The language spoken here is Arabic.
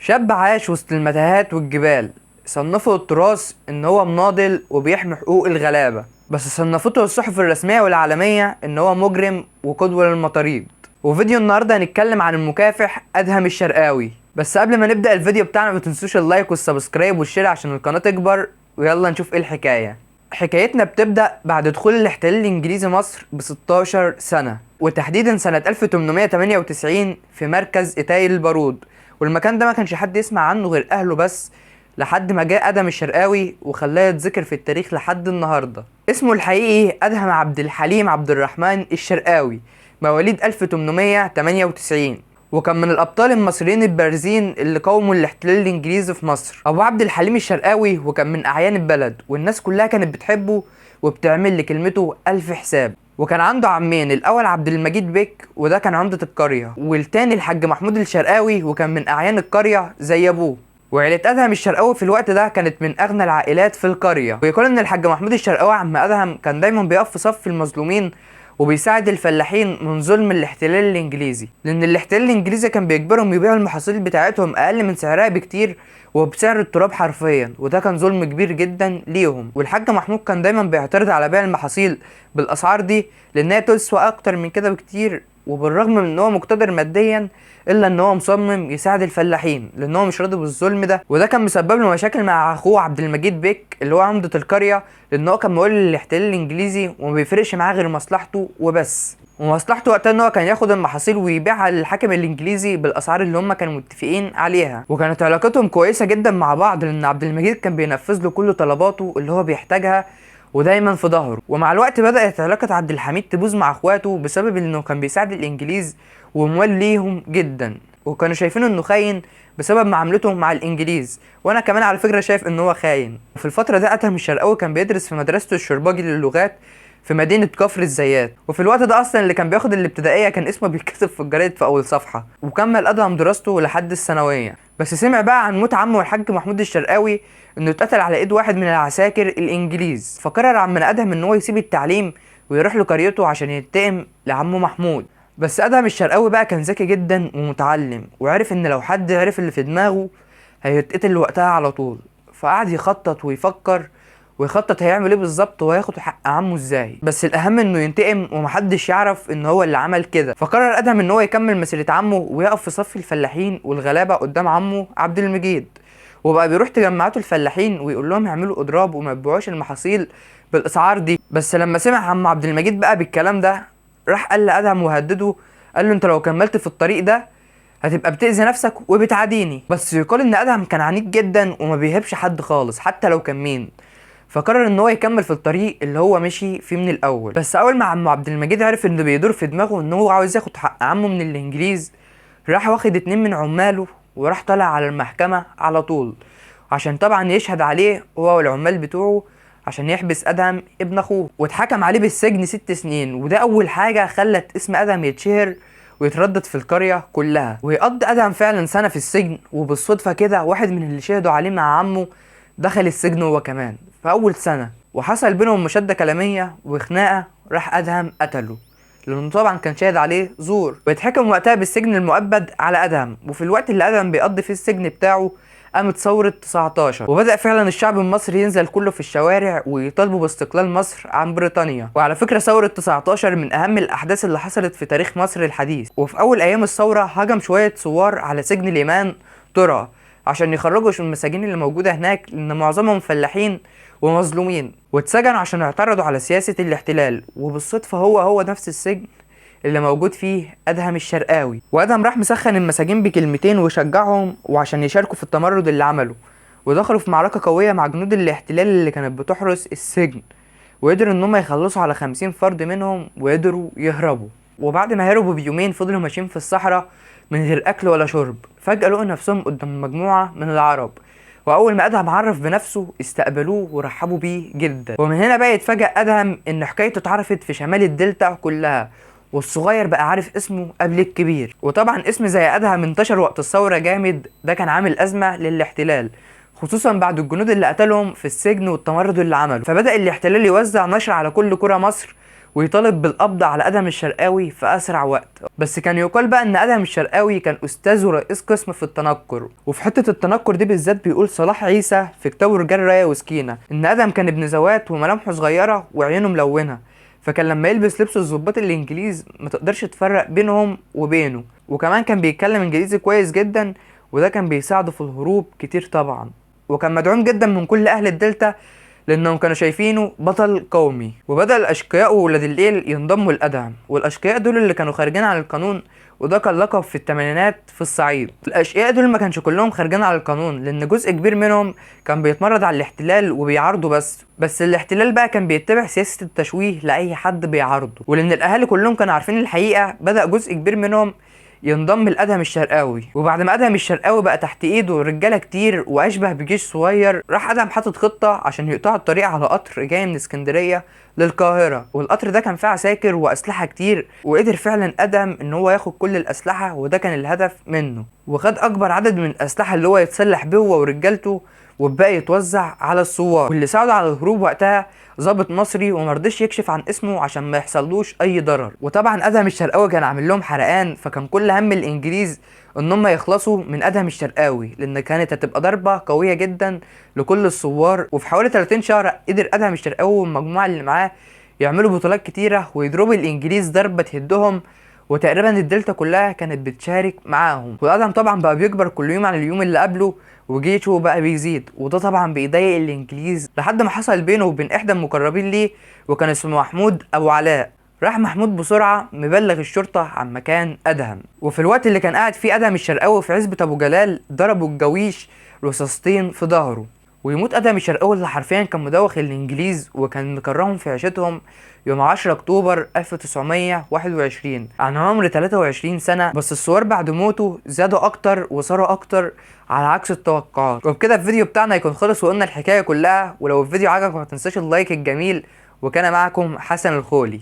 شاب عاش وسط المتاهات والجبال. صنفه التراث ان هو مناضل وبيحمي حقوق الغلابة، بس صنفته الصحف الرسمية والعالمية ان هو مجرم وقدوة للمطاريد. وفيديو النهاردة هنتكلم عن المكافح ادهم الشرقاوي. بس قبل ما نبدأ الفيديو بتاعنا متنسوش اللايك والسبسكرايب والشير عشان القناة تكبر. ويلا نشوف ايه الحكاية. حكايتنا بتبدأ بعد دخول الاحتلال الانجليزي مصر ب 16 سنة، وتحديدا سنة 1898 في مركز إتاي البارود. والمكان ده ما كانش حد يسمع عنه غير اهله بس، لحد ما جاء ادهم الشرقاوي وخلاه يتذكر في التاريخ لحد النهارده. اسمه الحقيقي ادهم عبد الحليم عبد الرحمن الشرقاوي، مواليد 1898، وكان من الابطال المصريين البارزين اللي قاوموا الاحتلال الانجليزي في مصر. ابو عبد الحليم الشرقاوي وكان من اعيان البلد، والناس كلها كانت بتحبه وبتعمل لكلمته الف حساب. وكان عنده عمين، الاول عبد المجيد بيك وده كان عمدة القرية، والتاني الحاج محمود الشرقاوي وكان من اعيان القرية زي ابوه. وعيلة ادهم الشرقاوي في الوقت ده كانت من اغنى العائلات في القرية. ويقول ان الحاج محمود الشرقاوي عم ادهم كان دايما بيقف في صف المظلومين وبيساعد الفلاحين من ظلم الاحتلال الانجليزي، لان الاحتلال الانجليزي كان بيجبرهم يبيعوا المحاصيل بتاعتهم اقل من سعرها بكتير وبسعر التراب حرفيا، وده كان ظلم كبير جدا ليهم. والحاج محمود كان دايما بيعترض على بيع المحاصيل بالاسعار دي لانها تسوى اكتر من كده بكتير، وبالرغم من ان هو مقتدر ماديا الا ان هو مصمم يساعد الفلاحين لان هو مش راضي بالظلم ده. وده كان مسبب له مشاكل مع اخوه عبد المجيد بيك اللي هو عمدة القرية، لان هو كان مولي للاحتلال الانجليزي وما بيفرقش معاه غير مصلحته وبس. ومصلحته وقتها ان هو كان ياخد المحاصيل ويبيعها للحاكم الانجليزي بالاسعار اللي هم كانوا متفقين عليها. وكانت علاقتهم كويسه جدا مع بعض لان عبد المجيد كان بينفذ له كل طلباته اللي هو بيحتاجها ودايما في ظهره. ومع الوقت بدأت علاقة عبد الحميد تبوظ مع اخواته بسبب انه كان بيساعد الانجليز وموال ليهم جدا، وكانوا شايفينه انه خاين بسبب معاملته مع الانجليز. وانا كمان على فكرة شايف ان هو خاين. وفي الفترة دي ادهم الشرقاوي كان بيدرس في مدرسة الشرباجي للغات في مدينة كفر الزيات. وفي الوقت ده اصلا اللي كان بياخد الابتدائية كان اسمه بيتكتب في الجرايد في اول صفحة. وكمل ادهم دراسته لحد الثانوية. بس سمع بقى عن موت عمه الحاج محمود الشرقاوي انه اتقتل على ايد واحد من العساكر الانجليز، فقرر عمنا ادهم ان هو يسيب التعليم ويروح لقريته عشان ينتقم لعمه محمود. بس ادهم الشرقاوي بقى كان ذكي جدا ومتعلم، وعرف ان لو حد عرف اللي في دماغه هيتقتل وقتها على طول. فقعد يخطط ويفكر ويخطط هيعمل ايه بالظبط وهياخد حق عمه ازاي، بس الاهم انه ينتقم ومحدش يعرف ان هو اللي عمل كده. فقرر ادهم ان هو يكمل مسيرة عمه ويقف في صف الفلاحين والغلابة قدام عمه عبد المجيد، وبقى بيروح تجمعات الفلاحين ويقول لهم يعملوا اضراب وما يبيعوش المحاصيل بالاسعار دي. بس لما سمع عم عبد المجيد بقى بالكلام ده راح قال لادهم وهدده، قال له انت لو كملت في الطريق ده هتبقى بتأذي نفسك وبتعاديني. بس يقال ان ادهم كان عنيد جدا وما بيهبش حد خالص حتى لو كان مين، فقرر ان هو يكمل في الطريق اللي هو مشي فيه من الاول. بس اول ما عم عبد المجيد عرف انه بيدور في دماغه ان هو عاوز ياخد حق عمه من الانجليز، راح واخد 2 من عماله وراح طالع على المحكمة على طول عشان طبعا يشهد عليه هو والعمال بتوعه عشان يحبس ادهم ابن اخوه. واتحكم عليه بالسجن 6 سنين، وده اول حاجة خلت اسم ادهم يتشهر ويتردد في القرية كلها. ويقضي ادهم فعلا سنة في السجن، وبالصدفة كده واحد من اللي شهدوا عليه مع عمه دخل السجن هو كمان في اول سنة، وحصل بينهم مشادة كلامية وخناقة. راح ادهم قتله لانه طبعا كان شاهد عليه زور، واتحكم وقتها بالسجن المؤبد على ادهم. وفي الوقت اللي ادهم بيقضي فيه السجن بتاعه قامت ثورة 19، وبدأ فعلا الشعب المصري ينزل كله في الشوارع ويطالبوا باستقلال مصر عن بريطانيا. وعلى فكرة ثورة 19 من أهم الأحداث اللي حصلت في تاريخ مصر الحديث. وفي أول أيام الثورة هجم شوية ثوار على سجن الإيمان ترى عشان يخرجوا المساجين اللي موجودة هناك لأن معظمهم فلاحين ومظلومين، واتسجنوا عشان يعترضوا على سياسة الاحتلال. وبالصدفة هو نفس السجن اللي موجود فيه ادهم الشرقاوي. وادهم راح مسخن المساجين بكلمتين وشجعهم وعشان يشاركوا في التمرد اللي عمله، ودخلوا في معركة قوية مع جنود الاحتلال اللي كانت بتحرس السجن، وقدروا ان هم يخلصوا على 50 فرد منهم وقدروا يهربوا. وبعد ما هربوا بيومين فضلوا ماشيين في الصحراء من غير اكل ولا شرب، فجأة لقوا نفسهم قدام مجموعة من العرب، واول ما ادهم عرف بنفسه استقبلوه ورحبوا بيه جدا. ومن هنا بقى يتفاجئ ادهم ان حكايته اتعرفت في شمال الدلتا كلها، والصغير بقى عارف اسمه قبل الكبير. وطبعا اسم زي ادهم انتشر وقت الثوره جامد، ده كان عامل ازمه للاحتلال خصوصا بعد الجنود اللي قتلهم في السجن والتمرد اللي عمله. فبدأ الاحتلال يوزع نشر على كل قرى مصر ويطالب بالقبض على ادهم الشرقاوي في اسرع وقت. بس كان يقال بقى ان ادهم الشرقاوي كان استاذ ورئيس قسم في التنكر، وفي حته التنكر دي بالذات بيقول صلاح عيسى في كتابه رجال رايه وسكينه ان ادهم كان ابن زوات وملامحه صغيره وعينه ملونه، فكان لما يلبس لبس الضباط الانجليز ما تقدرش تفرق بينهم وبينه، وكمان كان بيتكلم انجليزي كويس جدا، وده كان بيساعده في الهروب كتير طبعا. وكان مدعوم جدا من كل اهل الدلتا لانهم كانوا شايفينه بطل قومي. وبدأ الاشقياء وولاد الليل ينضموا لادهم، والاشقياء دول اللي كانوا خارجين عن القانون، وده كان لقب في الثمانينات في الصعيد. الاشقياء دول ما كانش كلهم خارجين على القانون، لان جزء كبير منهم كان بيتمرد على الاحتلال وبيعارضه، بس الاحتلال بقى كان بيتبع سياسة التشويه لاي حد بيعارضه. ولان الاهالي كلهم كانوا عارفين الحقيقة، بدأ جزء كبير منهم ينضم لادهم الشرقاوي. وبعد ما ادهم الشرقاوي بقى تحت ايده رجاله كتير واشبه بجيش صغير، راح ادهم حاطط خطه عشان يقطعوا الطريق على قطر جاي من اسكندريه للقاهره، والقطر ده كان فيه عساكر واسلحه كتير، وقدر فعلا ادهم ان هو ياخد كل الاسلحه، وده كان الهدف منه. وخد اكبر عدد من الاسلحه اللي هو يتسلح بيه هو ورجالته، والباقي يتوزع على الثوار. واللي ساعده على الهروب وقتها ضابط مصري ومرضيش يكشف عن اسمه عشان ما يحصلوش اي ضرر. وطبعا ادهم الشرقاوي كان عامل لهم حرقان، فكان كل هم الانجليز ان هم يخلصوا من ادهم الشرقاوي، لان كانت هتبقى ضربه قويه جدا لكل الثوار. وفي حوالي 30 شهر قدر ادهم الشرقاوي والمجموعه اللي معاه يعملوا بطولات كتيره ويضربوا الانجليز ضربه تهدهم، وتقريبا الدلتا كلها كانت بتشارك معاهم. وادهم طبعا بقى بيكبر كل يوم عن اليوم اللي قبله، وجيشه بقى بيزيد، وده طبعا بيضايق الانجليز، لحد ما حصل بينه وبين احدى المقربين ليه وكان اسمه محمود ابو علاء. راح محمود بسرعه مبلغ الشرطه عن مكان ادهم، وفي الوقت اللي كان قاعد فيه ادهم الشرقاوي في عزبه ابو جلال ضربوا الجويش رصاصتين في ظهره، ويموت ادهم الشرقاوي اللي حرفيا كان مدوخ الانجليز وكان مكرههم في عيشتهم يوم 10 اكتوبر 1921 عن عمر 23 سنه. بس الثوار بعد موته زادوا اكتر وصاروا اكتر على عكس التوقعات. وبكده الفيديو بتاعنا يكون خلص وقلنا الحكايه كلها. ولو الفيديو عجبك ما تنساش اللايك الجميل، وكان معكم حسن الخولي.